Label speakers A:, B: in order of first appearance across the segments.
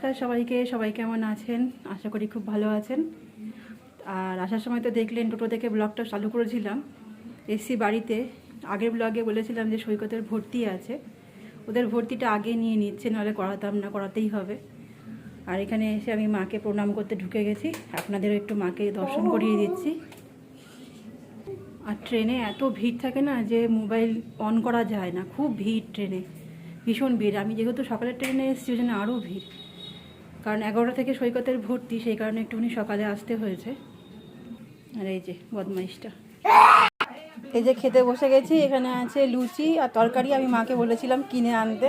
A: নমস্কার সবাইকে, সবাই কেমন আছেন? আশা করি খুব ভালো আছেন। আর আসার সময় তো দেখলেন টোটো থেকে ব্লগটা চালু করেছিলাম। এসছি বাড়িতে। আগের ব্লগে বলেছিলাম যে সৈকতের ভর্তি আছে, ওদের ভর্তিটা আগে নিয়ে নিচ্ছে, নাহলে করাতাম না, করাতেই হবে। আর এখানে এসে আমি মাকে প্রণাম করতে ঢুকে গেছি, আপনাদেরও একটু মাকে দর্শন করিয়ে দিচ্ছি। আর ট্রেনে এত ভিড় থাকে না যে মোবাইল অন করা যায় না, খুব ভিড় ট্রেনে, ভীষণ ভিড়। আমি যেহেতু সকালের ট্রেনে এসেছি ওই জন্য আরও ভিড়, কারণ 11টা থেকে সৈকতের ভর্তি, সেই কারণে একটুখানি সকালে আসতে হয়েছে। আর এই যে বদমাইশটা, এই যে খেতে বসে গেছি। এখানে আছে লুচি আর তরকারি, আমি মাকে বলেছিলাম কিনে আনতে,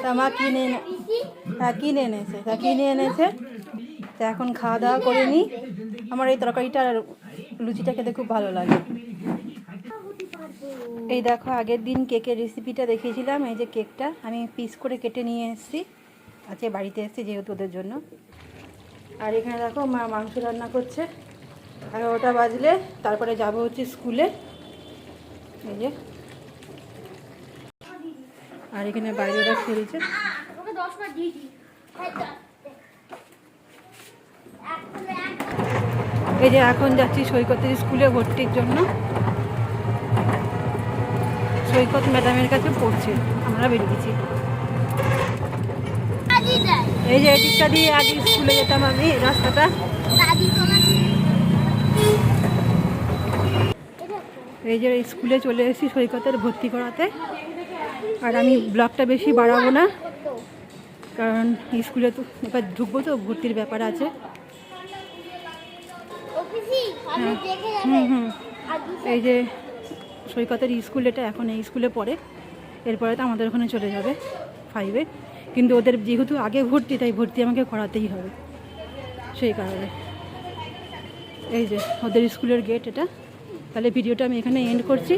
A: তা মা কিনে এনেছে। তা এখন খাওয়া দাওয়া করে নিই। আমার এই তরকারিটা আর লুচিটা খেতে খুব ভালো লাগে। এই দেখো, আগের দিন কেকের রেসিপিটা দেখিয়েছিলাম, এই যে কেকটা আমি পিস করে কেটে নিয়ে এসেছি, আজকে বাড়িতে এসেছি যেহেতু ওদের জন্য। আর এখানে দেখো মা মাংস রান্না করছে। 11টা বাজলে তারপরে যাবো হচ্ছে স্কুলে। এই যে, আর এখানে বাইরে ওরা খেলছে। এই যে এখন যাচ্ছি সৈকতের স্কুলে ভর্তির জন্য। সৈকত ম্যাডামের কাছে পড়ছে, আমরা বেরিয়েছি। এই যে এদিকটা দিয়ে আগে স্কুলে যেতাম আমি, রাস্তাটা। এই যে স্কুলে চলে এসেছি সৈকতের ভর্তি করাতে। আর আমি ব্লগটা বেশি বাড়াবো না, কারণ স্কুলে তো এবার ঢুকবো, তো ভর্তির ব্যাপার আছে। এই যে সৈকতের স্কুল এটা, এখন এই স্কুলে পড়ে, এরপরে তো আমাদের ওখানে চলে যাবে 5-এ। কিন্তু ওদের যেহেতু আগে ভর্তি, তাই ভর্তি আমাকে করাতেই হবে, সেই কারণে। এই যে ওদের স্কুলের গেট এটা। তাহলে ভিডিওটা আমি এখানে এন্ড করছি।